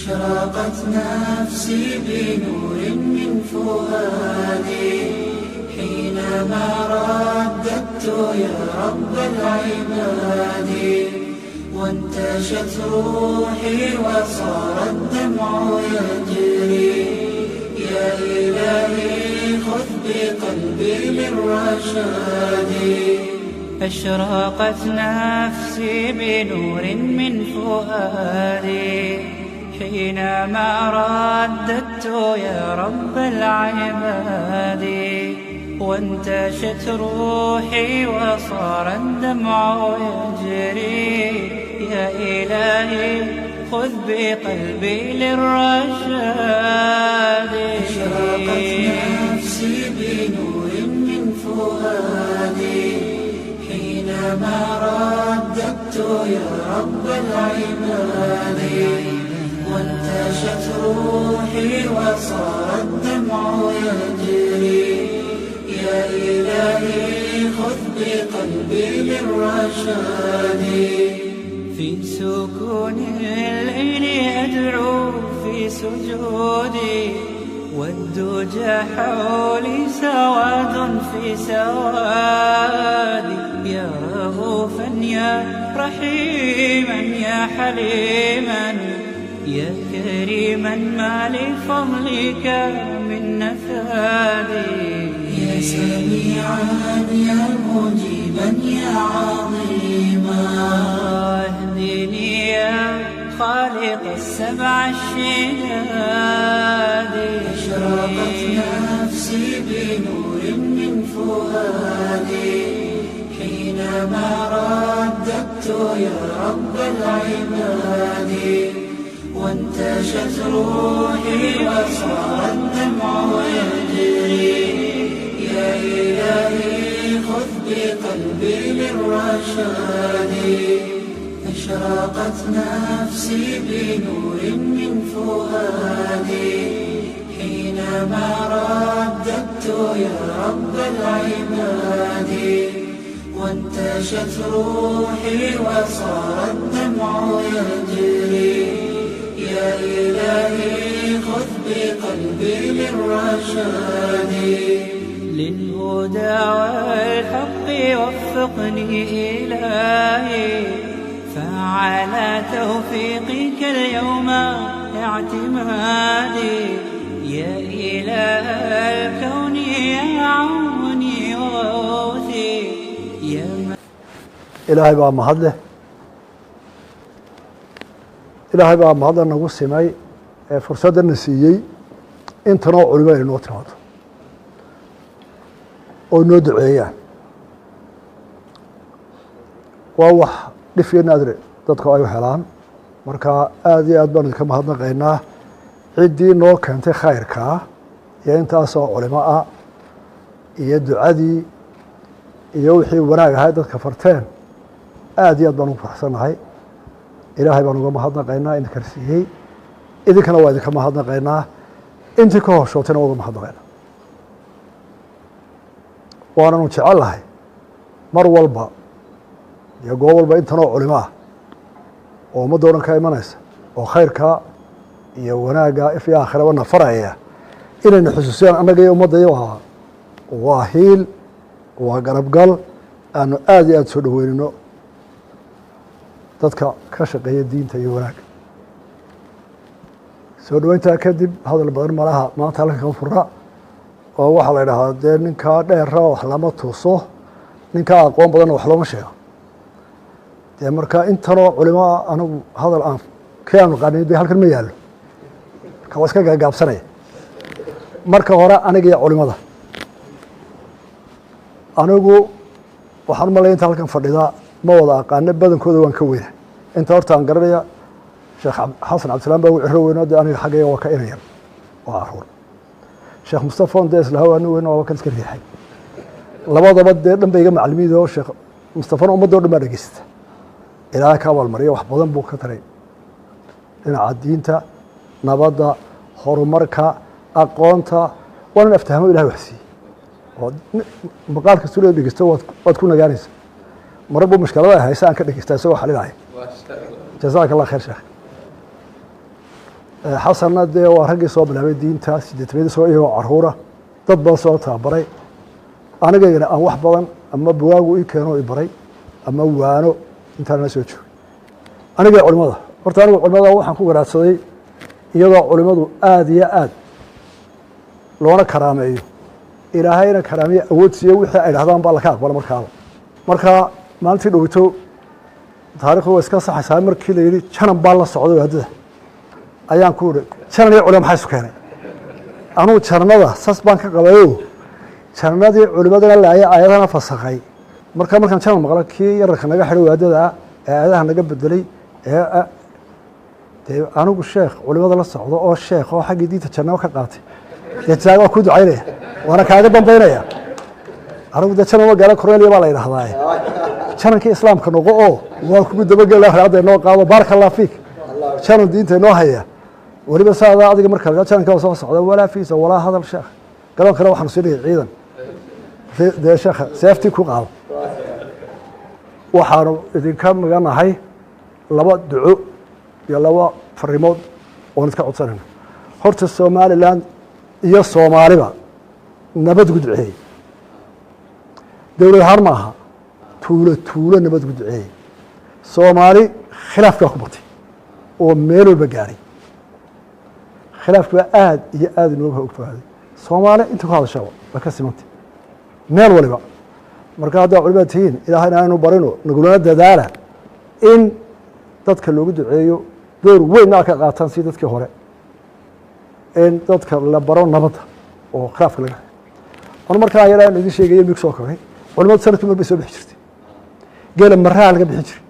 أشرقت نفسي بنور من فؤادي حينما رددت يا رب العباد، وانتشت روحي وصار الدمع يجري. يا إلهي خذ بقلبي للرشاد. أشرقت نفسي بنور من فؤادي حينما رددت يا رب العباد، وانتشت روحي وصار الدمع يجري. يا إلهي خذ بقلبي للرشاد. أشرقت نفسي بنور من فؤادي حينما رددت يا رب العباد، وانتشت روحي وصار الدمع يجري. يا إلهي خذ بقلبي للرشاد. في سكون الليل أدعو في سجودي، والدجى حولي سواد في سوادي. يا رؤوفا يا رحيما يا حليما يا كريما ما لفضلك من نفادي. يا سميعا يا مجيبا يا عظيما اهدني يا خالق السبع الشداد. أشرقت نفسي بنور من فؤادي حينما رددت يا رب العباد، وانتشت روحي وصار الدمع يجري. يا إلهي خذ بقلبي للرشاد. أشرقت نفسي بنور من فؤادي حينما رددت يا رب العباد، وانتشت روحي وصار الدمع يجري. يا إلهي خذ بقلبي للرشاد. للهدى والحق وفقني إلهي، فعلى توفيقك اليوم اعتمادي. يا إله الكون يا عوني وغوثي يا ilaahay baa mahad leh. ilaahay baa mahadda nagu simay ee fursadana siiyey intanoo culimo ay noo timaado oo noo duceeyaan. waa wax dhif iyo naadire dadku ay u helaan. marka aad iyo aad baan idinka mahadnaqaynaa ciddii noo keentay khayrkaa iyo intaasoo culimo ah iyo ducadii iyo wixii wanaag ahay dadka farteen. aad iyo aad baan ugu faraxsannahay. ilaahay baan uga mahadnaqaynaa idinka siiyey, idinkana waa idinka mahadnaqaynaa, intii ka hoshootayna waa uga mahadnaqaynaa. waananu jecellahay mar walba iyo goob walba intanoo culimo ah oo ummadda o dhan ka imanaysa oo khayrka iyo wanaagga if iyo aakhiraba nafaraya inayna xusuusiyaan annaga iyo ummadda waa hiil, waa garabgal aanu aad iyo aad soo dhaweynino dadka ka shaqeeya diinta iyo wanaagga. soo dhaweyntaa kadib hadal badan malaha maanta halkan kama fura oo waxaa la idhahdaa dee ninkaa dheera wax lama tuuso, ninkaa aqoon badanna wax looma sheego. dee marka intanoo culimo anigu hadal aan kii aanu qanin dee halkan ma yaallo, marka waa iska gaagaabsanaya. marka hore aniga iyo culimada anigu waxaan u malaya inta halkan fadhida ma wada aqaano, badankooda waan ka weyna. inta horta aan garanaya sheekh xasan cabdisalaam baa ugu ciro weynoo dee aniga xaggayga waa ka inayan oo caruur. sheekh mustafon dee islaha waa nin weyn waa kan iska riixay. labadaba dee dhan ba iga macalimiid oo sheekh mustafana ummadda o dhan baa dhegeysata. ilaahay ka abaalmariya wax badan buu ka taray dhinaca diinta, nabadda, horumarka, aqoonta. waa nin aftahamo ilahay wax siiyey oo maqaalka sula dhegeysto waad ku nagaanaysa. marar buu mushkilada haysa aan ka dhegeysta isagoo xalinaya. jazaaka allah khayr sheekh. xasanna dee waa raggii soo bilaabay diinta sideetmeedii soo iyagoo caruura dad badan soo tababaray anigayna aan wax badan ama buwaagu ii keeno i baray ama waano intaanana soo joogay anigay culimada horta anigu culimada waxaan ku garaadsaday iyadoo culimadu aada iyo aad loona karaameeyo ilaahayna karaamiye awood siiyo wixii ay dhahdaan baa laka aqbala markaaba markaa maalintii dhowito taarikhdu waa iska saxaysaa markii la yidhi janan baa la socday waadada ayaan ku ihi janan iyo culimo maxaa isu keenay anugu jananada sas baan ka qabayo jananadii culimadana laaya aayadana fasakay markaan janan maqlo kii yararka naga xidhay waadada ee aayadaha naga bedelay dee anigu sheekh culimada la socdo oo sheekh oo xaggii diinta jannabo ka qaatay dee jaaga waa ku ducaynaya waana kaaga dambaynaya anigu dee janan magaala cornelia baa la yidhahdaa janankii islaamka noqo oo waa kugu dabagela raacada inoo qaado baaraka allah fiik janan diinta inoo haya weliba saadaa adiga marka jananka soo socda walaa fiisa walaa hadal sheekh garoon kale waxaanu siinaya ciidan dee sheekha seeftii ku qaado waxaanu idinka maganahay laba duco iyo laba farimood oon iska codsanayna horta somalilan iyo soomaaliba nabad gu duceeyey dowlad ahaan maaha tuulo nabad gu duceeyey soomaali khilaafkaa ku batay oo meel walba gaaray khilaafki baa aad iyo aad inooga ogfaaday soomaali inta ku hadashaba waa ka simantay meel waliba marka haddaa culimada tihiin ilaahayna aynu barino nagulana dadaala in dadka loogu duceeyo door weyn aa ka qaataan si dadkii hore in dadka la baro nabadda oo khilaafka laga an markaa ayadha idin sheegaya mig soo kogay culimadu sanadkii mar bay soo bixi jirtay geela maraha laga bixin jiray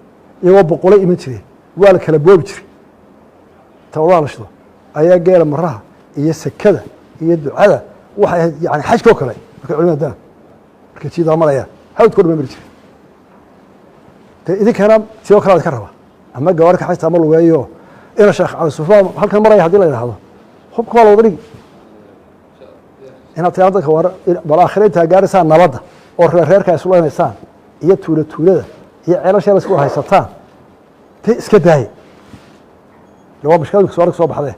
iyagoo boqolay iman jireen waa la kala boobi jiray tawadaha la shido ayaa geela maraha iyo sekada iyo ducada waxay ahayd yani xajka oo kale markay culimada daan markay jiidaa marayaan hawdkoo dhan mari jiray dee idinkana sidoo kale ad ka raba ama gawaarka xajta ama lugeeyo ina sheekh cali sufaan halkan maraya hadii la yidhaahdo hubka waa la wada dhigi inaad tiraa dadka bal aakhira intaa gaaraysaan nabadda oo reerkaa isu leynaysaan iyo tuulada iyo ceelasheeda isku haysataan dee iska daaya waa mashkiladu soo soo baxdee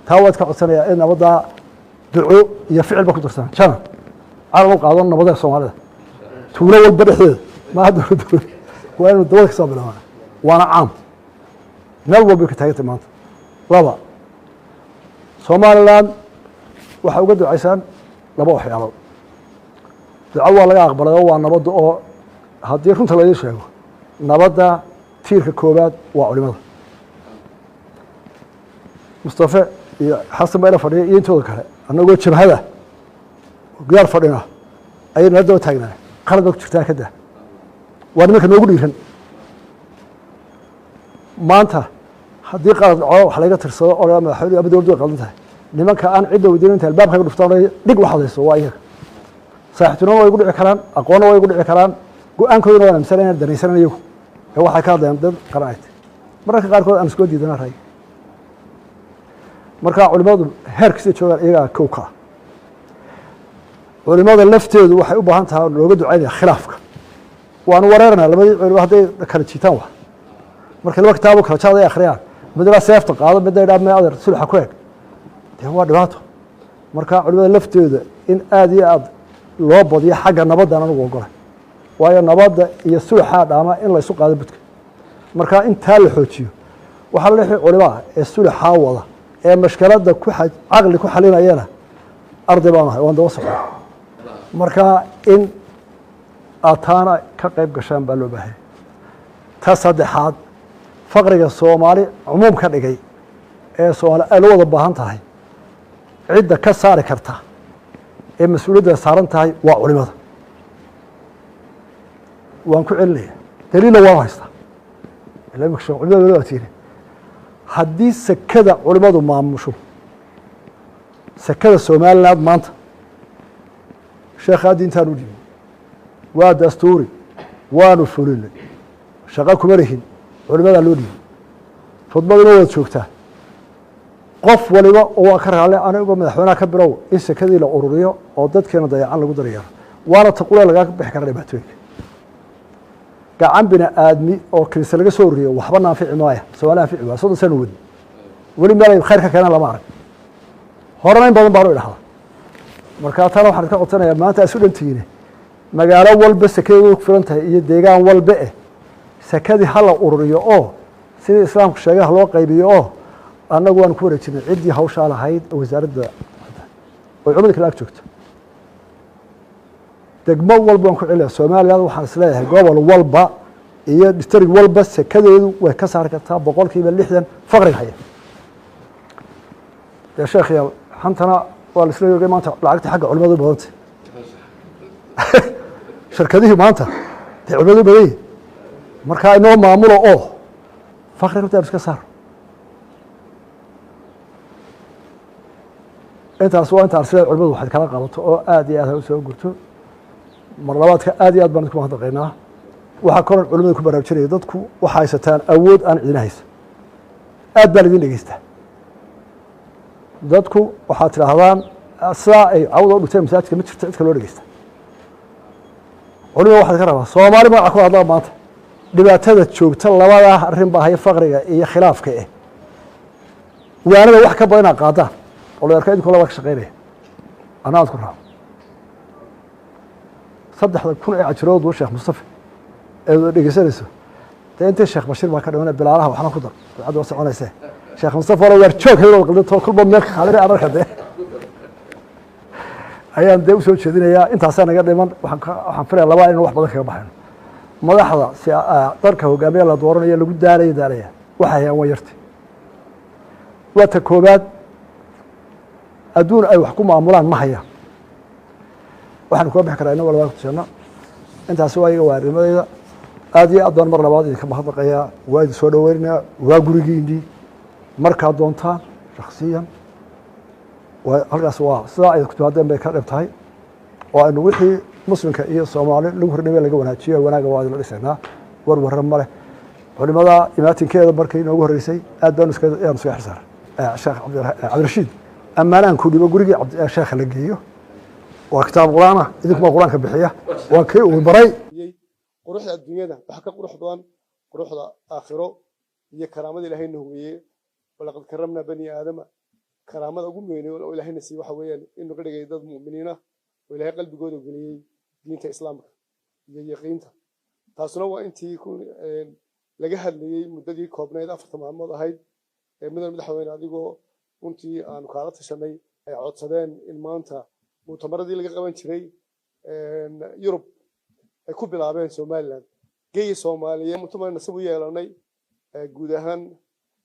taa waad ka codsanayaa in nabaddaa duco iyo ficil ba ku darsan janan calan u qaado nabadda soomaalida tuulo walba dhexdeeda maaha dowladda waa inu dawada ka soo bilaabana waana caam meel walbay ka taagantay maanta laba somalilan waxaa uga ducaysaan laba waxyaalood duco waa laga aqbalay oo waa nabadda oo haddii runta laydin sheego nabadda tiirka koobaad waa culimada mustafe iyo xasan baa ila fadhiya iyo intooda kale annagoo jabhada gaar fadhina ayay nala daba taagnaa qalad baa ku jirtaa ka daa waa nimanka noogu dhiiran maanta haddii qalad dhaco wax layga tirsado oo madaxweyne ama dowladdu way qaldan tahay nimanka aan cidda weydiinin inta albaabka ga dhuftaan dhig wax hadayso waa iyaga saaxiibtinimada way gu dhici karaan aqoonna way gu dhici karaan go-aankooduna waan amisana inaan danaysanan iyagu ee waxay ka hadlayaan dad qaran ay tahay mararka qaarkood aan iskoo diidana ray markaa culimadu heerkasta joogaan iyagaa kow ka ah culimada lafteedu waxay u baahan tahay looga ducaynaya khilaafka waanu wareeranaa labadii culimo hadday kala jiitaan wa markay laba kitaabo kala jaad ay akhriyaan midna seefta qaado midna idhaa me adeer sulxa ku eg dee waa dhibaato marka culimada lafteeda in aada iyo aada loo badiyo xagga nabaddan anigu ogolay waayo nabadda iyo sulxaa dhaama in laysu qaado budka marka intaa la xoojiyo waxaa la lixii culimaa ee sulxaa wada ee mashkiladda caqli ku xalinayana arday baan ahay waan daba socda marka in aad taana ka qayb gashaan baa loo baahaya ta saddexaad faqriga soomaali cumuum ka dhigay ee soomaali ay la wada baahan tahay cidda ka saari karta ee mas-uuliyadda saaran tahay waa culimada waan ku celinaya daliila waan haystaa culimada wala waatiine haddii sekada culimadu maamusho sekada somaliland maanta sheekhaa diintaan u dhibin waa dastuuri waanu fulinay shaqo kuma lihin culimadaa loo dhiibay fudmaduna waad joogtaa qof waliba waa ka raalle anigoo madaxweynaha ka bilow in sekadii la ururiyo oo dadkeena dayacan lagu daryeelo waana taqule lagaa bixi kara dhibaatooyinka gacan bini aadmi oo kilise laga soo ururiyo waxba naanfici maaya soomaali anfici waaya soddon sano wadi weli meel ay khayr ka keenaan lama arag horena in badan baanu idhahda markaa tana waxaan iska codsanayaa maanta isu dhantihiine magaalo walba sakadeedu ku filan tahay iyo deegaan walba sakadii hala ururiyo oo sidii islaamku sheegay loo qaybiyo oo annagu waan ku wareejinay ciddii hawshaa lahayd wasaaradda oo culimada kale ag joogto degmo walba waan ku celinayaa Soomaaliland waxaan isleeyahay gobol walba iyo district walba sakadeedu way ka saari kartaa 60% faqriga haya يا شيخ يا حنتنا والإسلام يقول ما أنت لعقت حق علماء البلد شركة دي ما أنت علماء البلد مركا إنهم معمولة فخر كنت أبسك صار أنت أسوأ أنت أرسل علماء واحد كلام غلط آدي هذا وسوي قلته مرات آدي بنتكم هذا قيناه وحكون علماء كبار بشري ضدكم وحايستان أود أن عدناهيس بلدين لقيسته dadku waxaad tidhaahdaan saa ay cawda u dhigtay masaajidka ma jirto cid kaloo dhegeysta culimada waxaad ka rabaa Soomaali magaca ku hadlaa maanta dhibaatada joogta labada arrin baa haya faqriga iyo khilaafka waanada wax ka badan qaadaan oo la arkay kula wax shaqeynaya anaad ku raaco 3000 ee ajrood oo Sheekh Mustafa ee dhegeysanayso inta Sheekh Bashir baa ka dhawana bilaalaha waxna ku dar cad oo soconaysa شيخ مصطفى ولا ورجوك هذول قلدته كل ما ملك خالد أنا كده أيام ده وسوي شدين يا أنت عسانا قد من وحنفرق الله وين واحد بدك يبحث ما لحظة تركه جميع الأدوار اللي قد داري وحيا ويرتي وتكوبات أدون أي حكومة عملان ما هي وحن كوب حكرنا ولا وقت شنا أنت عسوي وارد ما هذه أدوار مرة بعض كم حضر قيا وايد سودا ويرنا وجورجين دي markaa doontaan shakhsiyan halkaas waa sidaa ay ku timaadeen bay ka dhib tahay oo aynu wixii muslimka iyo Soomaali lagu hordhimay laga wanaajiyo wanaaga waa la dhisanaa warwar ma leh culimada imaatinkeeda markay inoogu horeysay aad baan iska xirsaar Sheekh Cabdirashiid amaanaan ku dhibo gurigii Sheekh la geeyo waa kitaab quraana idinku quraanka bixiya waa kay uu baray quruxda adduunyada wax ka quruxdoon quruxda aakhiro iyo karaamada Ilaahay nuugiye ولقد كرمنا بني آدم كرامة أقول وين وإلهي نسي وحويان إنه قد جاي ضد مؤمنين وإلهي قلب جوده قليل دين إسلام يقينته تصنوا أنت يكون لجهل لي مدة كوبنا إذا أفرت محمد هاي من المدحوين هذه جو أنت أنا قارت شني عد سدان المانتا مؤتمر دي لقى قبل شري يوروب يكون بلعبين سوماليلاند جاي سوماليا مؤتمر نسويه لوني جودهان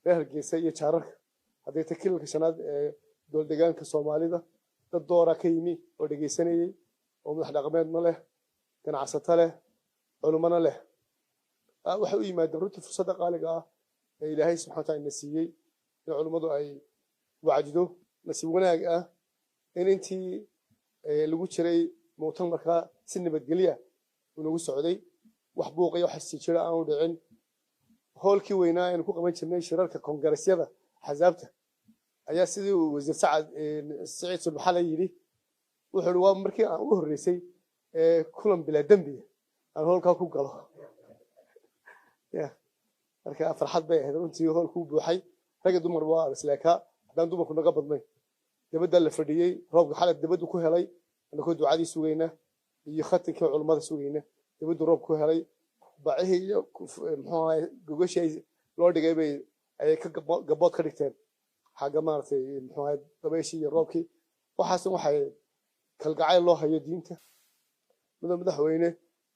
reerkiisa iyo jaararka haday takilka shanaad ee dowlad deegaanka Soomaalida dad doora ka yimi oo dhageysanayay oo madax dhaqameed ma leh ganacsato leh culimana leh waxa uu yimaado runtii fursad qaaliga ah ee Ilaahay subhanahu wa ta'ala siiyay in culimadu ay wacdido nasiib wanaag ah in intii lagu jiray mu'tamarka si nabadgelyo uu nagu socday wax buuqay wax si jira aan u dhicin هولكي وينا إن كوكا منشرني شرارك كونغرسيا حزابته أيها سيدي وزير سعيد سبحانه يلي وحلوة مركي وهرسي كلهم بلا دنبي أنا هولكا كوكا له يا مركي فرحت بيه هذا أنتي هولكو بوحي رجع دمر وارس لكها دام دمر كنا قبض مي دبدا الفردية راب حالة دبدو كهلاي أنا كنت عادي سوينا يختك علماء سوينا دبدو راب كهلاي بعيه محاي جوجل شيء لورد جايبي أي كجبات كريتين حاجة ما أعرف محاي طبيعي شيء روكي وحاسم وحي كالقاعي الله هي دينته من المدحوينه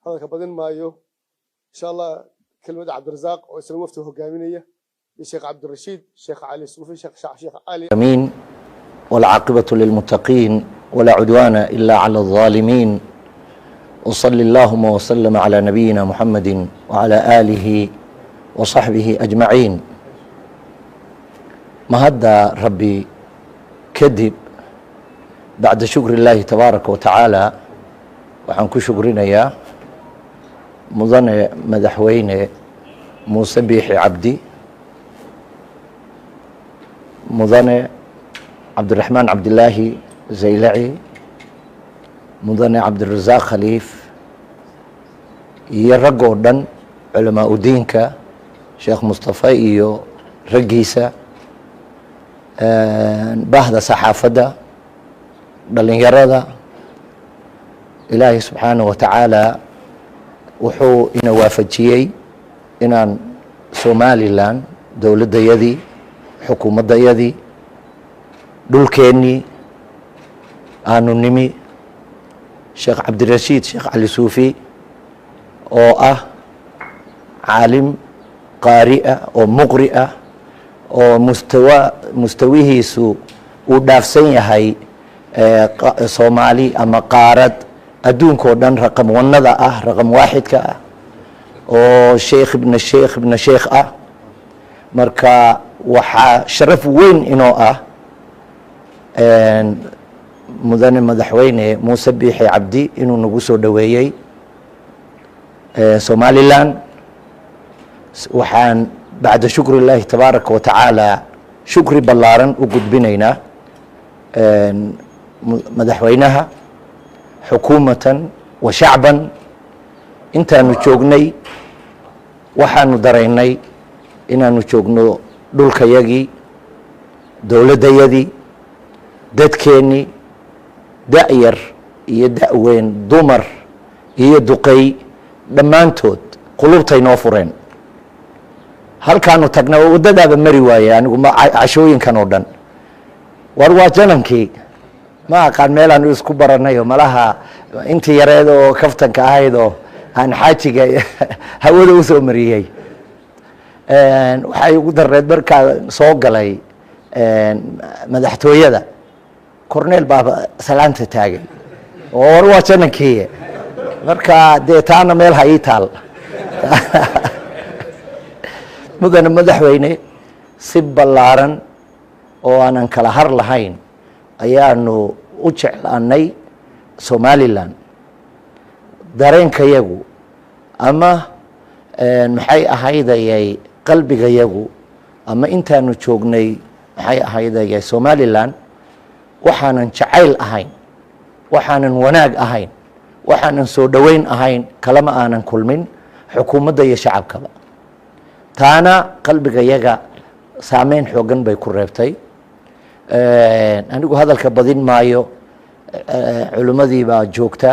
هذا كبدين مايو إن شاء الله كلمة عبد الرزاق وسلوفته جامينية الشيخ عبد الرشيد الشيخ علي الصوفي الشيخ علي أمين والعاقبة للمتقين ولا عدوان إلا على الظالمين وصلى اللهم وسلم على نبينا محمد وعلى آله وصحبه أجمعين ما هذا ربي كذب بعد شكر الله تبارك وتعالى وعنكو شكرنا يا مظن مدحوين موسى بيحي عبدي مظن عبد الرحمن عبد الله زيلعي مدن عبد الرزاق خليف يرجعوا دن علماء دينك شيخ مصطفى إيو رجيسة bahda saxaafadda, dhalinyarada. ilaahay subxaanaه wa tacaala wuxuu ina waafajiyey inaan somalilan dowladdayadii, xukuumaddayadii, dhulkeennii aanu nimi. sheekh cabdirashiid sheekh cali suufi oo ah caalim qaari ah oo muqri ah oo mustawihiisu uu dhaafsan yahay soomaali ama qaarad adduunkao dhan raqam wanada ah, raqam waaxidka ah, oo sheekh ibna sheekh ah. marka waxaa sharaf weyn inoo ah mudane madaxweyne muuse biixi cabdi inuu nagu soo dhoweeyey somalilan. waxaan bacda shukri illaahi tabaaraka wa tacaala shukri ballaaran u gudbinaynaa madaxweynaha, xukuumatan wa shacban. intaanu joognay waxaanu daraynay inaanu joogno dhulkayagii, dowladdayadii, dadkeennii, da-yar iyo da-weyn, dumar iyo duqey, dhammaantood qulubtay noo fureen. halkaanu tagna waddadaaba mari waaye anigu cashooyinkan oo dhan. war waa janankii ma aqaan meelaanu isku baranayo, malaha intii yareed oo kaftanka ahayd oo aan xaajiga hawada u soo mariyey. waxay ugu dareed markaa soo galay madaxtooyada, corneel baaba salaanta taagay oo war waa janankii. marka dee taana meel ha ii taal. mudane madaxweyne, si ballaaran oo aanan kala har lahayn ayaanu u jeclaanay somalilan. dareenkayagu ama maxay ahaydayay qalbigayagu ama intaanu joognay maxay ahaydayay somalilan, waxaanan jacayl ahayn, waxaanan wanaag ahayn, waxaanan soo dhoweyn ahayn kalama aanan kulmin xukuumadda iyo shacabkaba. taana qalbigayaga saameyn xoogan bay ku reebtay. anigu hadalka badin maayo, culimmadii baa joogta,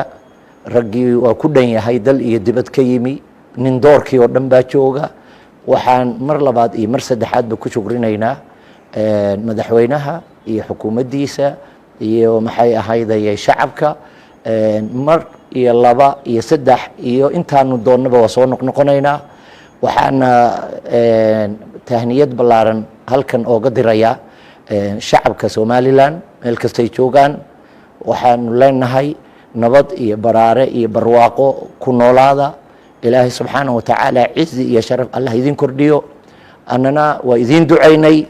raggii waa ku dhan yahay, dal iyo dibad ka yimi, nin doorkii oo dhan baa jooga. waxaan mar labaad iyo mar saddexaadba ku shukrinaynaa madaxweynaha iyo xukuumaddiisa iyo maxay ahaydayay shacabka. mar iyo laba iyo saddex iyo intaanu doonnaba waa soo noqnoqonaynaa. waxaana tahniyad ballaaran halkan ooga dirayaa shacabka somalilan meel kastay joogaan. waxaanu leenahay nabad iyo baraare iyo barwaaqo ku noolaada. ilaahay subxaanaه wa tacaala cizi iyo sharaf allah idin kordhiyo. annana waa idin ducaynay,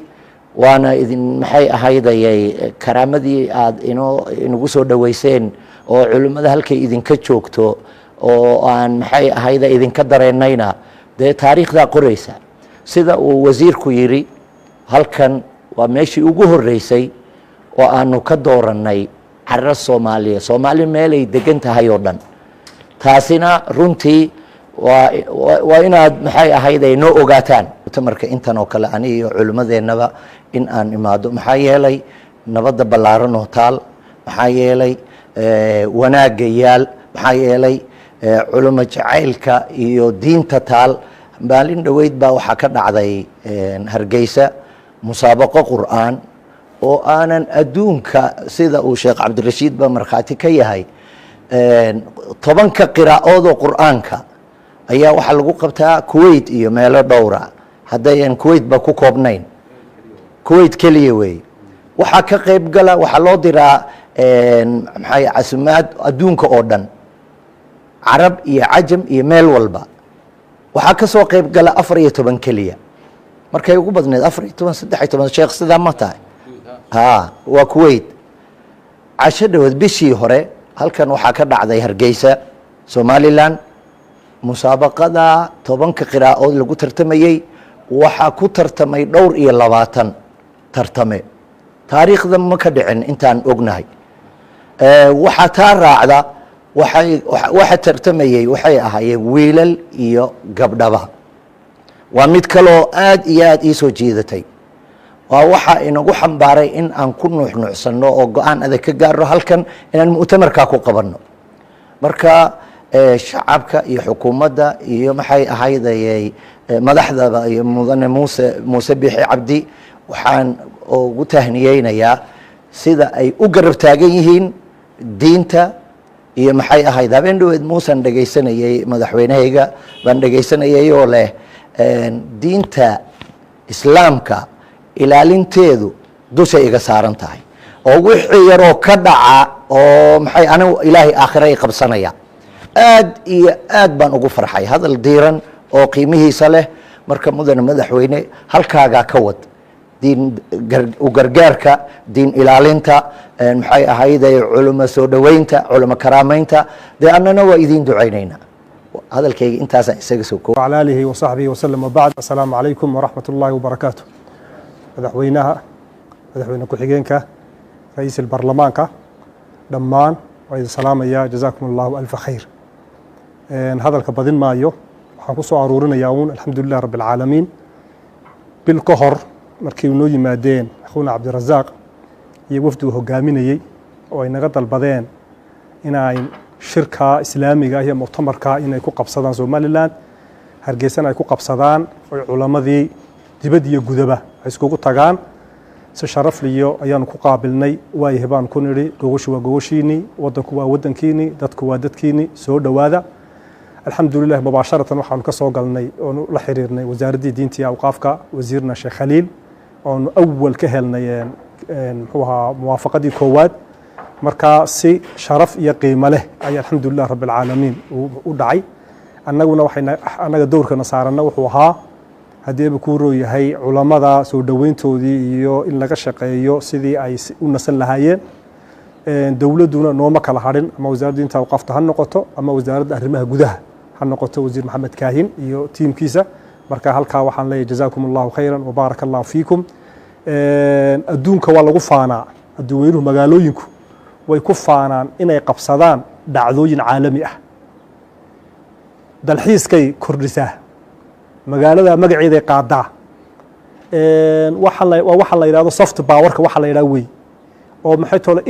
waana idin maxay ahaydayay karaamadii aad inagu soo dhoweyseen oo culimmada halkay idinka joogto oo aan maxay ahayda idinka dareennayna dee taariikhdaa qoraysa. sida uu wasiirku yidhi, halkan waa meeshii ugu horreysay oo aanu ka doorannay carro soomaaliya, soomaali meelay degan tahay oo dhan. taasina runtii waa inaad maxay ahayday noo ogaataan. marka intan oo kale ani iyo culimmadeennaba in aan imaado, maxaa yeelay nabadda ballaaran oo taal, maxaa yeelay wanaagga yaal, maxaa yeelay culimo jacaylka iyo diinta taal. maalin dhoweyd baa waxaa ka dhacday hargeysa musaabaqo qur'aan oo aanan adduunka, sida uu sheekh cabdirashiid ba markhaati ka yahay, 10ka qiraa'oodoo qur'aanka ayaa waxaa lagu qabtaa kuwait iyo meelo dhowra, haddayan kuwait ba ku koobnayn, kuwait keliya weeye. waxaa ka qayb gala, waxaa loo diraa maxay casumaad adduunka oo dhan, carab iyo cajam iyo meel walba. waxaa ka soo qayb gala 14 keliya, markay ugu badneed 14 13 sheekh sidaa ma tahay. waa kuwait. casho dhawood bishii hore halkan waxaa ka dhacday hargeysa somalilan, musaabaqada 10ka qiraa'ood lagu tartamayey. waxaa ku tartamay dhowr iyo 20 tartame, taariikhda ma ka dhicin intaan ognahay. waxaa taa raacda, waxa tartamayey waxay ahaayeen wiilal iyo gabdhaba. waa mid kaloo aad iyo aad ii soo jiidatay. waa waxa inagu xambaaray in aan ku nuuxnuuxsanno oo go-aan adag ka gaarno halkan inaan mu'tamarkaa ku qabanno. marka shacabka iyo xukuumadda iyo maxay ahaydayay madaxdaba iyo mudane muuse biixi cabdi waxaan ugu tahniyeynayaa sida ay u garab taagan yihiin diinta iyo maxay ahayd. habeen dhaweed muusan dhegaysanayey madaxweynehayga baan dhegaysanayay oo leh diinta islaamka ilaalinteedu dushay iga saaran tahay oo wixii yaroo ka dhaca oo maxay anigu ilaahay aakhira ay qabsanaya. aad iyo aad baan ugu farxay hadal diiran oo qiimihiisa leh. marka mudane madaxweyne halkaagaa ka wad diin u gargaarka, diin ilaalinta, maxay ahayday culimo soo dhoweynta, culimo karaamaynta. dee annana waa idiin ducaynaynaa. hadalkayga intaasaan isaga soo koob. وعلى آله وصحبه وسلم وبعد. السلام عليكم ورحمة الله وبركاته. madaxweyne ku-xigeenka ra'iisul baarlamaanka dhammaan waa idin salaamaya. jazaakum allahu alfa khayr. hadalka badin maayo, waxaan ku soo aruurinayaa uun alxamdulilah rabbi alcaalamiin. bil ka hor markii noo yimaadeen akhuuna cabdirasaaq iyo wafdi uu hogaaminayey oo ay naga dalbadeen inay shirka islaamiga iyo muctamarka inay ku qabsadaan somalilan, hargeysana ay ku qabsadaan, oy culamadii dibad iyo gudaba ay iskugu tagaan. si sharaf liyo ayaanu ku qaabilnay. waayahay baan ku nidhi gogoshu waa gogoshiinii, wadanku waa wadankiinii, dadku waa dadkiinii, soo dhowaada. alxamdulilah mubaasharatan waxaanu ka soo galnay oonu la xiriirnay wasaaraddii diinta iyo awqaafka, wasiirna sheekh khaliil, oonu awal ka helnay muxuu ahaa muwaafaqadii koowaad. markaa si sharaf iyo qiimo leh ayaa alxamdulilah rabbi alcaalamiin u dhacay. annaguna annaga dowrkana saaranna wuxuu ahaa haddiiba kuu rooyahay culamada soo dhoweyntoodii iyo in laga shaqeeyo sidii ay u nasan lahaayeen. dowladduna nooma kala hadhin, ama wasaaradda diinta awqaafta ha noqoto ama wasaaradda arrimaha gudaha ha noqoto, wasiir maxamed kaahin iyo tiimkiisa. marka halkaa waxaan leeyahay jazaakum allahu khayran wabaaraka allahu fiikum. adduunka waa lagu faanaa, adduunweynuhu magaalooyinku way ku faanaan inay qabsadaan dhacdooyin caalami ah. dalxiiskay kordhisaa, magaalada magaceeday qaadaa. waa waxa la yidhahdo soft powerka waxa la yidhaha wey. oo maxay tole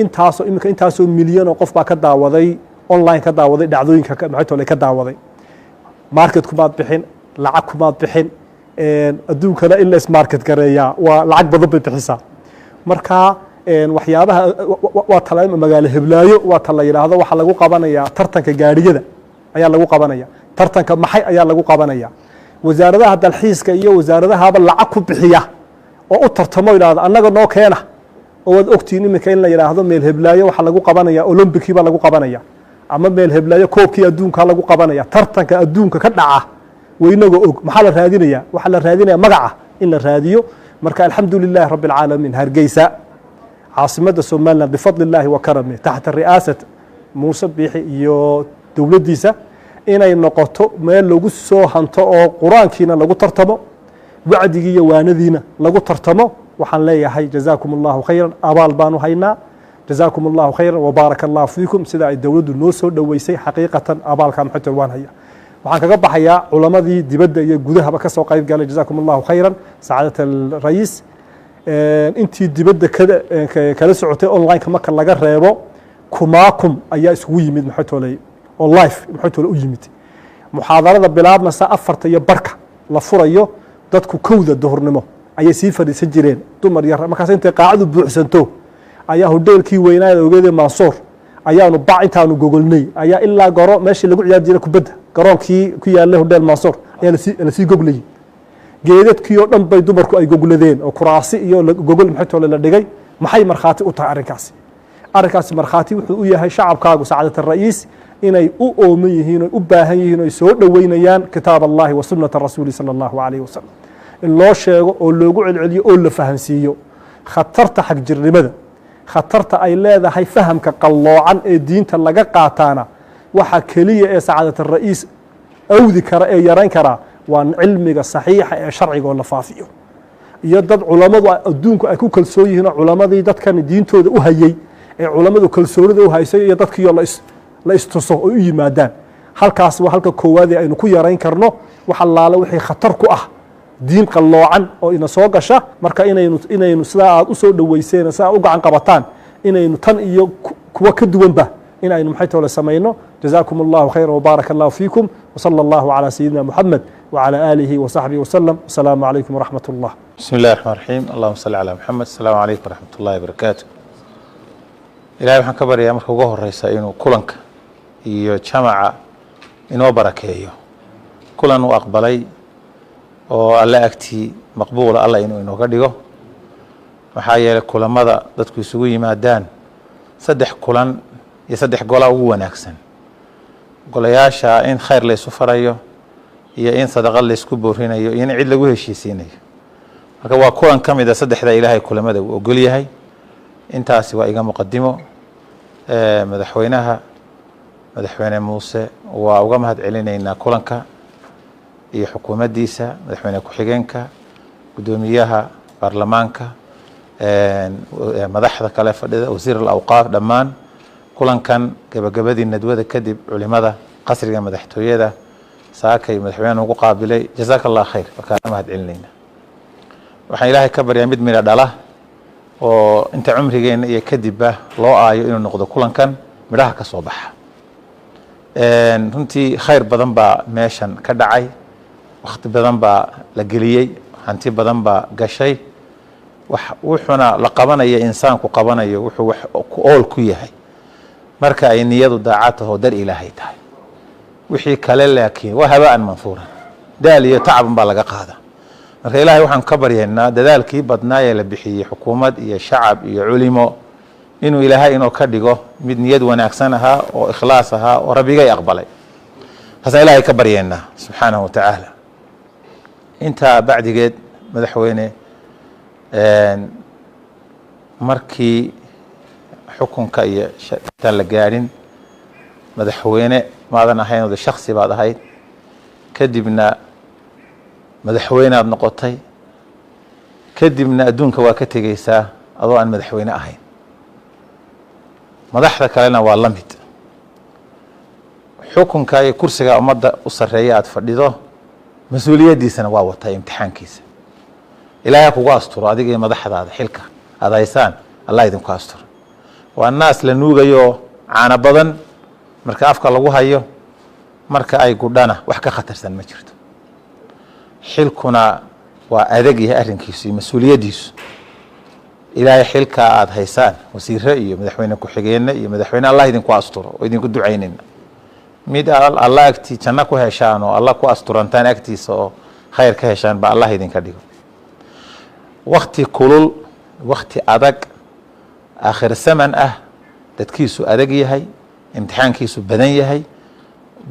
intaasoo milyan oo qof baa ka daawaday online, ka daawaday dhacdooyinka maxay tole ka daawaday. market kumaad bixin, lacag kumaad bixin. adduunkana in la ismarket gareeyaa waa lacag badan bay bixisaa. marka waxyaabaha waa tala magaalo heblaayo waa ta la yidhaahdo waxaa lagu qabanayaa tartanka gaadhiyada ayaa lagu qabanaya, tartanka maxay ayaa lagu qabanaya. wasaaradaha dalxiiska iyo wasaaradahaba lacag ku bixiya oo u tartamo yidhahdo annaga noo keena. oo waad ogtiin iminka in la yidhaahdo meel heblaayo waxaa lagu qabanaya olombikii baa lagu qabanaya, ama meel heblaayo koobkii adduunka lagu qabanaya. tartanka adduunka ka dhaca waynagoo og. maxaa la raadinaya? waxaa la raadinaya magaca in la raadiyo. marka alxamdu lilahi rabbi alcaalamiin, hargeysa caasimadda somaliland bifadli illaahi wa karami taxta ri'aasat muuse biixi iyo dowladdiisa inay noqoto meel lagu soo hanto oo qur-aankiina lagu tartamo, wacdigii iyo waanadiina lagu tartamo. waxaan leeyahay jazaakum allahu khayran, abaal baanu haynaa. jazaakum allahu khayran wabaaraka allahu fiikum. sida ay dowladdu noo soo dhoweysay xaqiiqatan abaalkaa maxaytol waan haya. waxaan kaga baxayaa culamadii dibadda iyo gudahaba ka soo qayb galay jazaakum allahu khayran. sacaadat alra'iis intii dibadda kala socotay online-ka marka laga reebo kumaakum ayaa isugu yimid maxaytoley oo life maxaytole u yimid. muxaadarada bilaabmasa 4 iyo barka la furayo, dadku 1 duhurnimo ayay sii fadhiisan jireen, dumar yar. markaas intay qaacadu buuxsanto ayaa hodheelkii weynaada ogeedee mansuur ayaanu bac intaanu gogolnay ayaa ilaa goro meeshii lagu ciyaari jiray kubadda garoonkii ku yaallay hodheel mansuur ayaa lasii goglayay. geedadkii oo dhan bay dumarku ay gogladeen oo kuraasi iyo gogol maxaytole la dhigay. maxay markhaati u tahay arrinkaasi? arrinkaasi markhaati wuxuu u yahay shacabkaagu sacaadat alra'iis inay u ooman yihiin, oy u baahan yihiin, oy soo dhoweynayaan kitaab allahi wa sunnata rasuuli sala allahu calayhi wasalam. in loo sheego oo loogu celceliyo oo la fahansiiyo khatarta xagjirnimada, khatarta ay leedahay fahamka qalloocan ee diinta laga qaataana waxa keliya ee sacaadat alra'iis awdi kara ee yarayn karaa waa cilmiga saxiixa ee sharciga oo la faafiyo. iyo dad culammadu adduunku ay ku kalsoon yihiin oo culammadii dadkan diintooda u hayey ee culammadu kalsoonida u haysay iyo dadkiioo la istuso oo u yimaadaan. halkaas waa halka koowaad ee aynu ku yarayn karno wax allaale wixii khatar ku ah diin qalloocan oo ina soo gasha marka inaynu sidaa aad usoo dhaweyseen sidaa u gacan qabataan inaynu tan iyo kuwa ka duwanba in aynu maxay toole samayno jazakum allahu khayra wbaaraka allahu fiikum wsala allahu calaa sayidina muxamed wcalى aalihi wsaxbihi wslm asalaamu calaykum wraxmat اllah بسم الله الرحمن الرحيم اللهم صل على محمد السلام عليكم ورحمة الله وبركاته إلهي waxaan ka baryaa marka ugu horeysa inuu kulanka iyo jamaca inoo barakeeyo kulan uu aqbalay oo alle agtii maqbuula alla inuu inooga dhigo maxaa yeelay kulamada dadku isugu yimaadaan 3 kulan iyo 3 gola ugu wanaagsan golayaasha in khayr la isu farayo iyo in sadaqa la isku boorinayo iyo in cid lagu heshiisiinayo marka waa kulan ka mid ah 3da ilaahay kulamada uu ogol yahay intaasi waa iga muqadimo madaxweyne muuse waa uga mahad celinaynaa kulanka iyo xukuumaddiisa madaxweyne ku-xigeenka gudoomiyaha baarlamaanka madaxda kale fadhida wasiir alawqaaf dhammaan kulankan gabagabadii nadwada kadib culimada qasriga madaxtooyada saakay madaxweyne ugu qaabilay jazaaka allah khayr wakaan mahad celinaynaa waxaan ilaahay ka baryaa mid midha dhala oo inta cumrigeena iyo kadibba loo aayo inuu noqdo kulankan midhaha ka soo baxa runtii khayr badan baa meeshan ka dhacay wakti badan baa la geliyey hanti badan baa gashay wuxuuna la qabanaya insaanku qabanayo wuxuu wax ku ool ku yahay marka ay niyadu daacad taho dar ilaahay tahay wixii kale laakiin waa habaan manfuuran daal iyo tacab baa laga qaada marka ilaahay waxaan ka baryaynaa dadaalkii badnaa ee la bixiyey xukuumad iyo shacab iyo culimo inuu ilaahay inoo ka dhigo mid niyad wanaagsan ahaa oo ikhlaas ahaa oo rabbigay aqbalay taasaan ilaahay ka baryaynaa subxaanahu watacaala intaa bacdigeed madaxweyne markii xukunka iyo intaan la gaadhin madaxweyne maadan ahayn oo shaksi baad ahayd kadibna madaxweyneaad noqotay kadibna adduunka waa ka tegeysaa adoo aan madaxweyne ahayn madaxda kalena waa la mid xukunka iyo kursiga ummadda u sarreeya aad fadhido mas-uuliyaddiisana waa wataa imtixaankiisa ilaahay kugu asturo adiga iyo madaxdaada xilka aad haysaan allah idinku asturo waa naas la nuugayo caano badan marka afka lagu hayo marka ay gudhana wax ka khatarsan ma jirto xilkuna waa adag yahay arrinkiisu iyo mas-uuliyaddiisu ilaahay xilka aad haysaan wasiire iyo madaxweyne ku-xigeenna iyo madaxweyne allah idinku asturo oo idinku ducaynayna mid alla agtii janno ku heshaan oo alla ku asturantaan agtiisa oo khayr ka heshaan ba allah idinka dhigo wakti kulul wakti adag aakhir zaman ah dadkiisu adag yahay imtixaankiisu badan yahay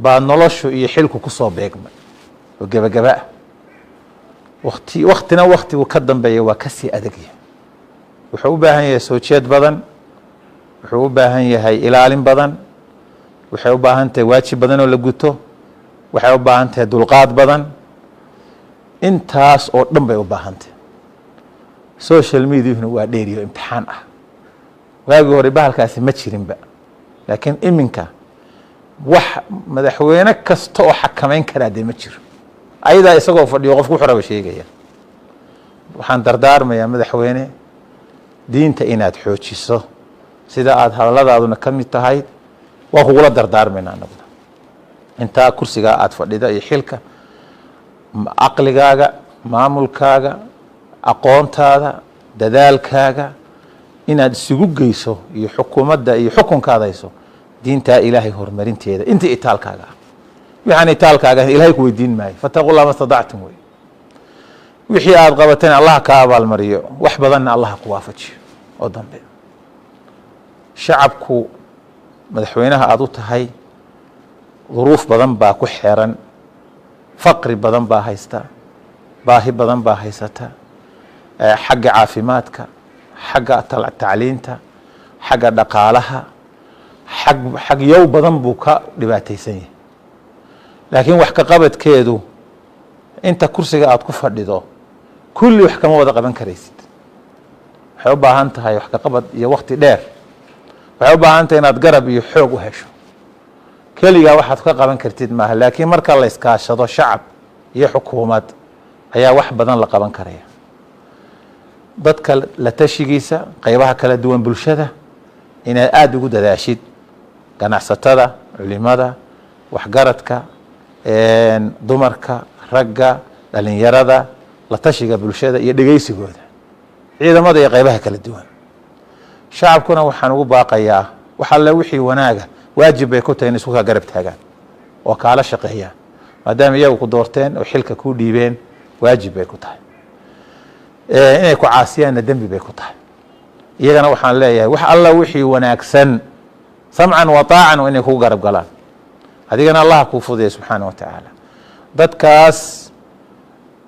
baa noloshu iyo xilku ku soo beegmay oo gebagaba ah waktina waktigu ka dambeeya waa kasii adag yahay wuxuu u baahan yahay soo jeed badan wuxuu u baahan yahay ilaalin badan waxay u baahan tahay waajib badan oo la guto waxay u baahan tahay dulqaad badan intaas oo dhan bay u baahan tahay social mediahuna waa dheeriyo imtixaan ah waagii hore bahalkaasi ma jirinba laakiin iminka wax madaxweyne kasta oo xakamayn karaa dee ma jiro ayadaa isagoo fadhiyo qofku wuxuu raba sheegaya waxaan dardaarmayaa madaxweyne diinta inaad xoojiso sida aad hadalladaaduna ka mid tahay waa kugula dardaarmaynaa anaguna intaa kursigaa aad fadhida iyo xilka caqligaaga maamulkaaga aqoontaada dadaalkaaga inaad isugu geyso iyo xukuumadda iyo xukunkaada hayso diintaa ilaahay horumarinteeda inta itaalkaaga ah waxaan itaalkaaga ilaahay ku weydiin maayo fataqu llah ma stadactum wey wixii aad qabateen allah ka abaalmariyo wax badanna allah ku waafajiyo oo dambe shacabku madaxweynaha aad u tahay duruuf badan baa ku xeeran faqri badan baa haysta baahi badan baa haysata xagga caafimaadka xagga tacliinta xagga dhaqaalaha xag yow badan buu ka dhibaataysan yahay laakiin wax ka qabadkeedu inta kursiga aad ku fadhido kulli wax kama wada qaban karaysid waxay u baahan tahay wax ka qabad iyo wakti dheer waxay u baahan tahay inaad garab iyo xoog u hesho keligaa waxaad ka qaban kartid maaha laakiin marka la iskaashado shacab iyo xukuumad ayaa wax badan la qaban karaya. dadka la tashigiisa qaybaha kala duwan bulshada inaad aada ugu dadaashid, ganacsatada, culimada, waxgaradka, dumarka, ragga, dhalinyarada, la tashiga bulshada iyo dhegaysigooda, ciidamada iyo qaybaha kala duwan. shacabkuna waxaan ugu baaqayaa wax alle wixii wanaaga waajib bay ku tahay in isku ka garab taagaan oo kaala shaqeeyaan, maadaama iyagu ku doorteen oo xilka ku dhiibeen, waajib bay ku tahay. inay ku caasiyaanna dembi bay ku tahay. iyagana waxaan leeyahay wax alla wixii wanaagsan samcan wa taacan inay kugu garab galaan, adigana allah kuu fududeya subxaana wa tacaala. dadkaas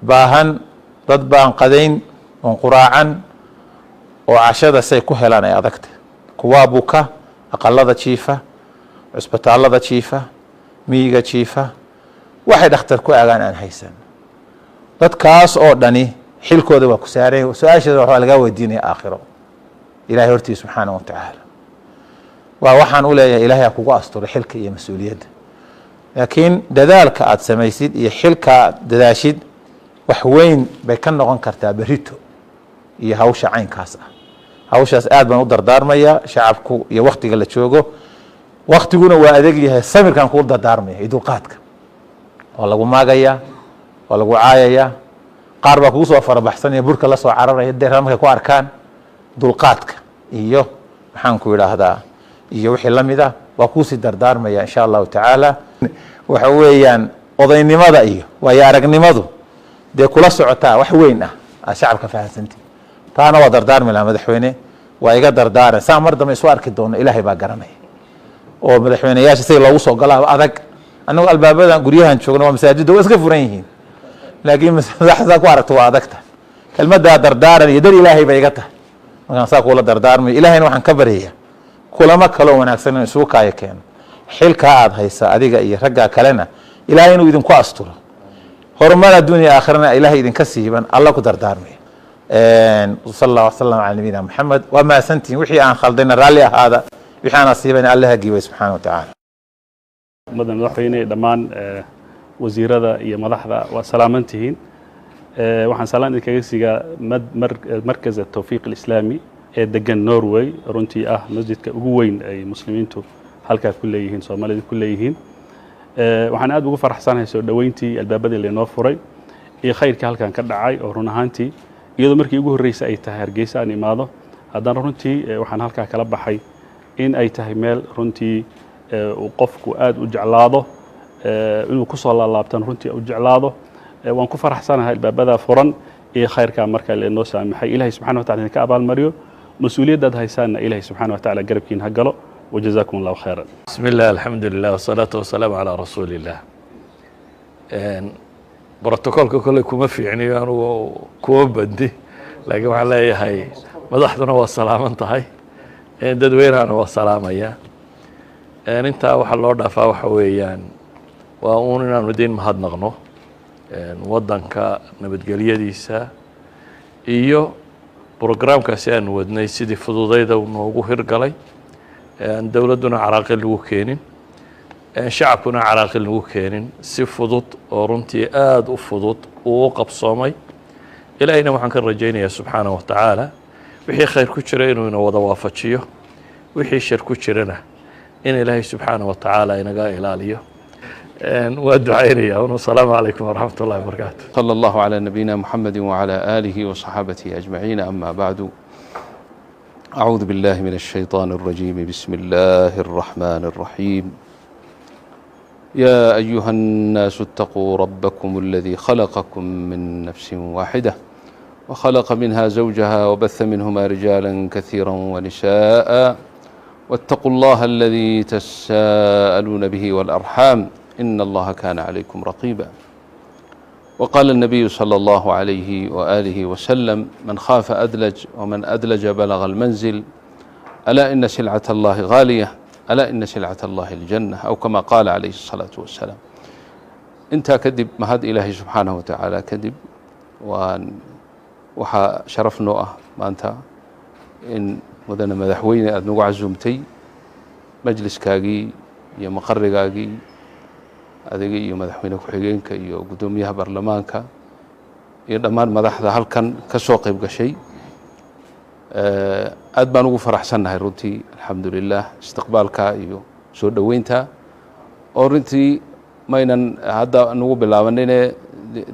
baahan, dad baan qadayn oon quraacan oo cashada say ku helaan ay adagta, kuwaa buka, aqalada jiifa, cusbitaallada jiifa, miyiga jiifa, waxay dhakhtar ku agaan aan haysan. dadkaas oo dhani xilkooda waa ku saaray, su-aasheeda waxaa lagaa weydiinaya aakhiro ilahay hortii subxaana wa tacaala. waa waxaan u leeyahay ilahay ha kugu asturo xilka iyo mas-uuliyadda, laakiin dadaalka aada samaysid iyo xilka aad dadaashid wax weyn bay ka noqon kartaa berito iyo hawsha caynkaas ah. hawshaas aad baan u dardaarmaya shacabku iyo waktiga la joogo. waktiguna waa adeeg yahay, samirkan kuu dardaarmaya iyo dulqaadka. waa lagu maagayaa, waa lagu caayayaa, qaar baa kugu soo farabaxsanaya, burka la soo cararaya deer markay ku arkaan. dulqaadka iyo maxaan ku idhaahdaa iyo wixii la mida waa kuusii dardaarmaya insha allahu tacaala. waxa weeyaan odaynimada iyo waayo aragnimadu dee kula socotaa wax weyn ah aad shacabka fahamsanti. taana waa dardaarmi lahaa madaxweyne, waa iga dardaaran. saa mar dambe isu arki doono ilaahay baa garanaya, oo madaxweyneyaasha sida loogu soo galaaba adag. annagu albaabadan guryahan joogna waa masaajidda waa iska furan yihiin, laakiin madaxda ku aragto waa adagta. kelmaddaa dardaaran iyo dar ilaahay bay iga tahay, markaan saa kuula dardaarmayo. ilaahayna waxaan ka baryayaa kulamo kaloo wanaagsan inuu isugu kaayo keeno. xilkaa aad haysa adiga iyo raggaa kalena ilaahay inuu idinku asturo, horumar adduuniya aakhirana ilaahay idinka siiban alla ku dardaarmaya. sal allah wasalam cala nabiyina maxamed. waa mahadsantihin. wixii aan khaldayna raalli ahaada, wixii aan asiibayna alla hagiibay subxaana wa tacaala. mudan madaxweyne, dhammaan wasiirada iyo madaxda waa salaaman tihiin. waxaan salaan idinkaga siigaa markaz atawfiiq alislaami ee degan Norway, runtii ah masjidka ugu weyn ay muslimiintu halkaa ku leeyihiin, Soomaalidu ku leeyihiin. waxaan aad ugu faraxsanahay soo dhaweyntii albaabadii laynoo furay iyo khayrkii halkan ka dhacay, oo run ahaantii iyadoo markii ugu horreysay ay tahay Hargeysa aan imaado, haddana runtii waxaan halkaa kala baxay in ay tahay meel runtii uu qofku aad u jeclaado, inuu ku soo laalaabtan runtii u jeclaado. waan ku faraxsanahay albaabada furan iyo khayrkaa marka laynoo saamaxay. ilaahay subxana wa tacala idinka abaalmariyo, mas-uuliyaddaad haysaanna ilaahay subxana wa tacala garabkiin ha galo. وجزاكم الله خيرا. بسم الله الحمد لله والصلاة والسلام على رسول الله. بروتوكولka kole kuma fiicniyo anugu kuma bandi, laakiin waxaan leeyahay madaxduna waa salaaman tahay, dadweynahana waa salaamaya. intaa waxa loo dhaafaa waxa weeyaan waa uun inaanu idin mahadnaqno waddanka nabadgelyadiisa iyo brograamkaasi aanu wadnay sidii fududayda noogu hirgalay. dowladduna caraaqil lagu keenin, shacabkuna caraaqil lagu keenin, si fudud oo runtii aada u fudud uu u qabsoomay. ilaahayna waxaan ka rajaynayaa subxaanaه wa tacaala wixii khayr ku jira inuu ina wada waafajiyo, wixii shar ku jirana in ilaahay subxaanaه wa tacaala inaga ilaaliyo. waa ducaynaya. wasalaamu calaykum waraxmat ullahi wabarakaatu. صلى الله على نبينا محمد وعلى آله وصحابته أجمعين. أما بعد، أعوذ بالله من الشيطان الرجيم. بسم الله الرحمن الرحيم. يا أيها الناس اتقوا ربكم الذي خلقكم من نفس واحدة وخلق منها زوجها وبث منهما رجالا كثيرا ونساء واتقوا الله الذي تساءلون به والأرحام إن الله كان عليكم رقيبا. وقال النبي صلى الله عليه وآله وسلم: من خاف أدلج ومن أدلج بلغ المنزل ألا إن سلعة الله غالية ألا إن سلعة الله الجنة أو كما قال عليه الصلاة والسلام. انت كذب مهد إلهي سبحانه وتعالى كذب وحا شرف نوءه ما أنت إن مدن مدحوين أدنو عزومتي مجلس كاقي يا مقر كاقي adiga iyo madaxweyne ku-xigeenka iyo guddoomiyaha baarlamaanka iyo dhammaan madaxda halkan ka soo qayb gashay aad baan ugu faraxsannahay runtii alxamdulilah istiqbaalka iyo soo dhoweynta oo runtii maynan hadda nagu bilaabanine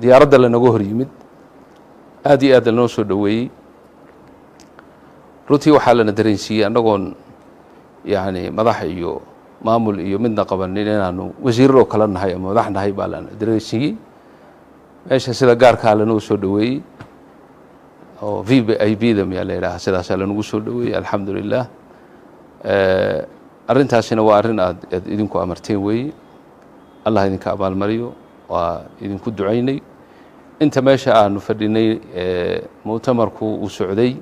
diyaaradda lanaga hor yimid aad iyo aad lanoo soo dhoweeyey runtii waxaa lana dareensiiyey annagoon yani madax iyo maamul iyo midna qabanin inaanu wasiirro kala nahay ama madax nahay baa lana dareensiiyey meesha sida gaarkaa lanoo soo dhoweeyey oo VVIP da miyaa la yidhaaha sidaasaa lanagu soo dhoweeyey alxamdulilah arrintaasina waa arrin aad idinku amarteen weeye allah idinka abaalmariyo waa idinku ducaynay inta meesha aanu fadhinay mu'tamarku uu socday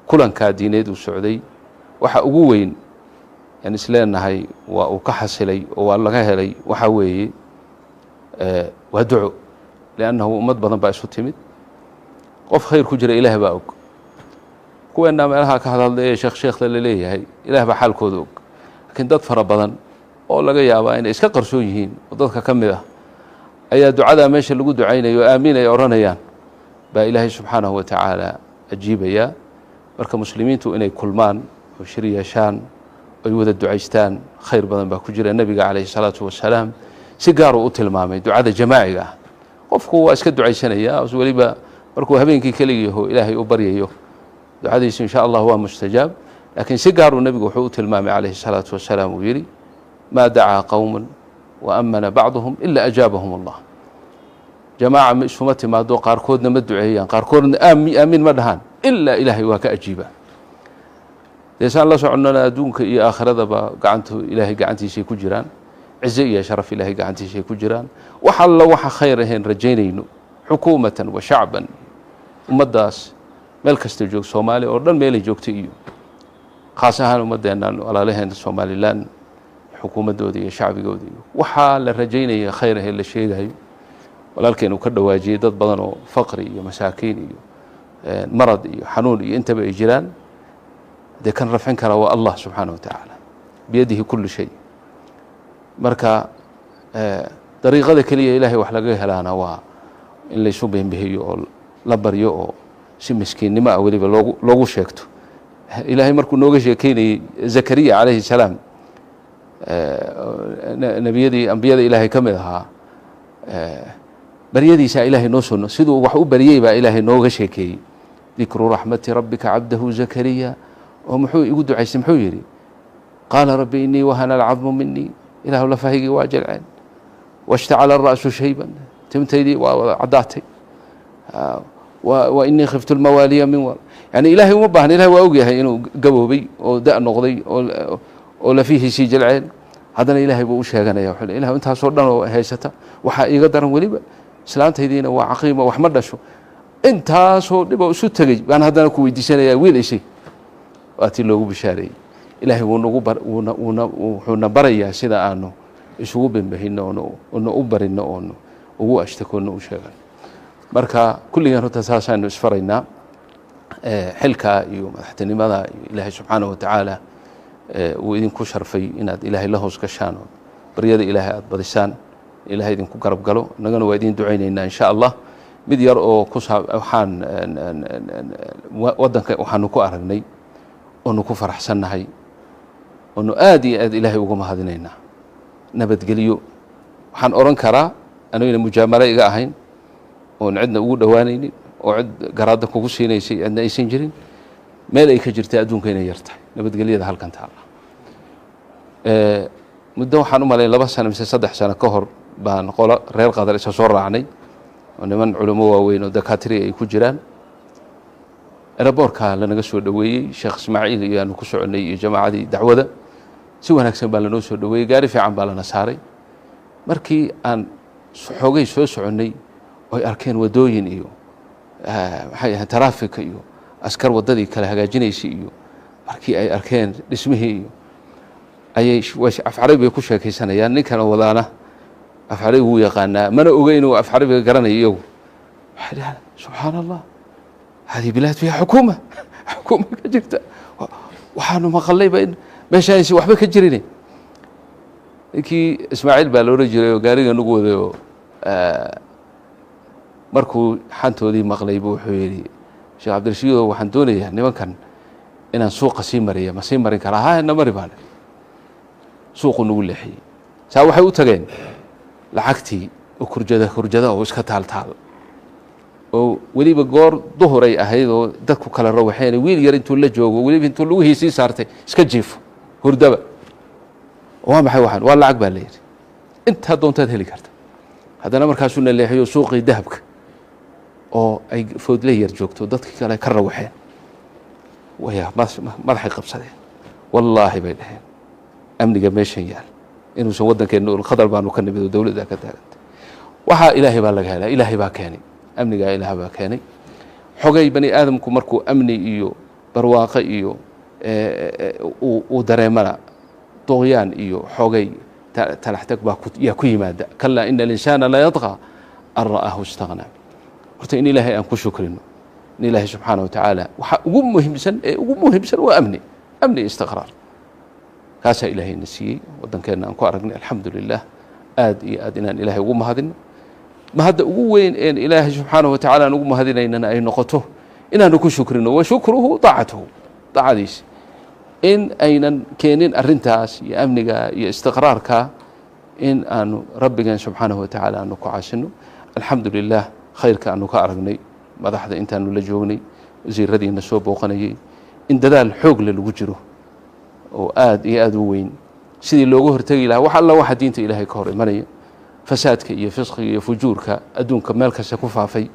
kulankaa diineed uu socday waxa ugu weyn aan isleenahay waa uu ka xasilay oo waa laga helay waxa weeye waa duco liannahu ummad badan baa isu timid qof khayr ku jira ilaah baa og kuweennaa meelaha ka hadalda ee sheekhda la leeyahay ilaah baa xaalkooda og laakiin dad fara badan oo laga yaabaa inay iska qarsoon yihiin oo dadka ka mid ah ayaa ducadaa meesha lagu ducaynayo aamiin ay odhanayaan baa ilaahay subxaanahu wa tacaala ajiibayaa marka muslimiintu inay kulmaan oo shir yeeshaan ay wada ducaystaan khayr badan baa ku jira nebiga calayhi salaatu wasalaam si gaaruu u tilmaamay ducada jamaaciga ah qofku waa iska ducaysanayaa weliba markuu habeenkii keligiiho ilaahay u baryayo ducadiisu insha allah waa mustajaab laakiin si gaaruu nebigu wuxuu u tilmaamay calayhi salaatu wasalaam uu yidhi maa dacaa qowman waamana bacduhum ila ajaabahum allah jamaaca isuma timaado qaarkoodna ma duceeyaan qaarkoodna aamiin ma dhahaan ilaa ilaahay waa ka ajiiba deesaan la soconnana adduunka iyo aakhiradaba ilaahay gacantiisay ku jiraan cize iyo sharaf ilaahay gacantiisay ku jiraan wax alla waxa khayr ahayn rajaynayno xukuumatan wa shacban ummaddaas meel kasta joog soomaaliya oo dhan meelay joogta iyo khaas ahaan ummaddeennan walaalaheena somalilan xukuumaddooda iyo shacbigooda iyo waxaa la rajaynaya khayr ahee la sheegayo walaalkeen uu ka dhawaajiyey dad badan oo faqri iyo masaakiin iyo marad iyo xanuun iyo intaba ay jiraan dee kan rafcin kara waa allah subxaanaه wa tacaala biyadihi kulu shay marka dariiqada keliya ilaahay wax laga helaana waa in laysu beenbihiyo oo la baryo oo si miskiinnimo ah weliba loogu sheegto ilaahay markuu nooga sheekeynayey zakariya calayhi salaam nebiyadii ambiyada ilaahay ka mid ahaa baryadiisaa ilaahay noo soo siduu wax u baryey baa ilaahay nooga sheekeeyey dikru raxmati rabbika cabdahu zakariya oo muxuu igu ducaystay muxuu yidhi qaala rabbi inii wahana alcadmu minii ilaahu lafahaygii waa jelceen washtacala ara'su shayban timtaydii waa wada caddaatay wa inii khiftu lmawaaliya min war yani ilaahay uma baahna ilahay waa ogyahay inuu gaboobay oo da' noqday oo lafihiisii jelceen haddana ilaahay buu u sheeganaya wuxuu ilahu intaasoo dhan oo haysata waxaa iiga daran weliba islaantaydiina waa caqiima wax ma dhasho intaasoo dhiboo isu tegey baan haddana ku weydiisanayaa wiil ishay waa tii loogu bishaareeyey ilaahay wuxuuna barayaa sida aanu isugu bembahino oona u barino oonu ugu ashtakoonno u sheegan marka kulligan horta saasaanu isfaraynaa xilkaa iyo madaxtinimada iyo ilaahay subxaanahu wa tacaala uu idinku sharfay inaad ilaahay la hoos gashaan oo baryada ilaahay aad badisaan ilaahay idinku garab galo innagana waa idin ducaynaynaa insha allah mid yar oo waxaan waddanka waxaanu ku aragnay oonu ku faraxsannahay oonu aad iyo aad ilaahay uga mahadinaynaa nabadgelyo waxaan odhan karaa anagana mujaamalo iga ahayn oon cidna ugu dhowaanaynin oo cid garaadda kugu siinaysay cidna aysan jirin meel ay ka jirtay adduunka inay yartahay nabadgelyada halkan taala muddo waxaan u malayn 2 sano mise 3 sano ka hor baan qolo reer qadar isa soo raacnay oo niman culimo waaweyn oo dakaatiri ay ku jiraan eraboorka lanaga soo dhoweeyey sheekh ismaaciil iyo aanu ku soconay iyo jamaacadii dacwada si wanaagsan baa lanoo soo dhoweeyey gaari fiican baa lana saaray markii aan xoogay soo soconnay oy arkeen wadooyin iyo maxay ahayd taraafika iyo askar waddadii kala hagaajinaysay iyo markii ay arkeen dhismihii iyo ayay afcarabi ku sheekaysanayaan ninkana wadaana afcarabi wuu yaqaanaa mana oga inuu afcarabiga garanayo iyagu waxay dhahaan subxaan allah hadi bilaad fiiha xukuuma ka jirta waxaanu maqallayba in meeshaansi waxba ka jirin ninkii ismaaciil baa la odhan jiray oo gaariga nagu waday oo markuu xantoodii maqlay buu wuxuu yidhi sheekh cabdirashiidow waxaan doonayaa nimankan inaan suuqa sii mariya ma sii marin karaa ha na mari baale suuqu nagu leexiyey saa waxay u tageen lacagtii hurjada oo iska taaltaal oo weliba goor duhuray ahayd oo dadku kala rawaxeen wiil yar intuu la joogo weliba intuu lugihiisii saartay iska jiifo hurdaba waa maxay waxaan waa lacag baa la yidhi intaa doontaad heli karta haddana markaasuu na leexiyo suuqii dahabka oo ay foodle yar joogto dadkii kale ka rawaxeen waya madaxay qabsadeen wallaahi bay dhaheen amniga meeshan yaal inuusan waddankeena khadar baanu ka nimid oo dowladda ka taagantay waxaa ilaahay baa laga helaa ilaahay baa keenay amnigaa ilaah baa keenay xogay bani aadamku markuu amni iyo barwaaqo iyo uu dareemana doqyaan iyo xogay talaxtag baa yaa ku yimaada kalaa ina alinsaana la yadqa an ra'aahu istaghnaa horta in ilaahay aan ku shukrino in ilaahay subxaana watacaala waxaa ugu muhiimsan waa amni istiqraar kaasaa ilaahayna siiyey waddankeenna aan ku aragnay alxamdu lilah aad iyo aad inaan ilaahay ugu mahadino mahadda ugu weyn een ilaahay subxaanahu watacaala aan ugu mahadinaynana ay noqoto inaanu ku shukrino wa shukruhu daacatuhu daacadiisa in aynan keenin arrintaas iyo amniga iyo istiqraarka in aanu rabbigeen subxaanahu watacaala aanu ku caasino alxamdu lilah khayrka aanu ka aragnay madaxda intaanu la joognay wasiiradiina soo booqanayay in dadaal xoogle lagu jiro oo aad iyo aad u weyn sidii looga hortegi lahaa wax alla waxa diinta ilaahay ka hor imanaya fasaadka iyo fisqiga iyo fujuurka adduunka meel kasta ku faafay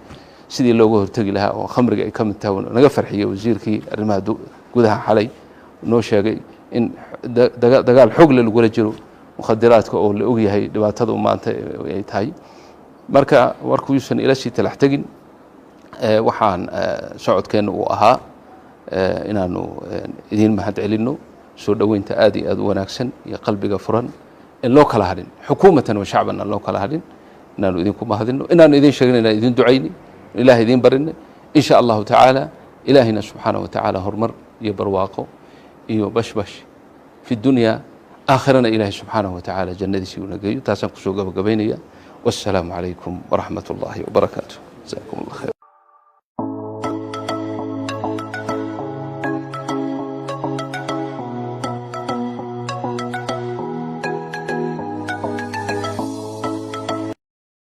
sidii looga hortegi lahaa oo khamriga ay ka mid tahay naga farxiyey wasiirkii arrimaha gudaha xalay noo sheegay in dagaal xoogle lagula jiro mukhadiraadka oo la ogyahay dhibaatada maanta ay tahay marka warkuusan ila sii talax tegin waxaan socodkeenna uu ahaa inaanu idiin mahad celinno soo dhoweynta aad iyo aad u wanaagsan iyo qalbiga furan in loo kala hadhin xukuumatan wa shacban aan loo kala hadhin inaanu idinku mahadino inaanu idin sheegin inaan idin ducayni ilaah idin barinay in sha allahu tacaala ilaahina subxaanahu watacaala horumar iyo barwaaqo iyo bashbash fi dunya aakhirana ilaahay subxaanahu watacaala jannadiisii una geeyo taasaan kusoo gabagabaynaya wassalaamu calaykum waraxmat ullaahi wabarakaatu jazakum allah khayr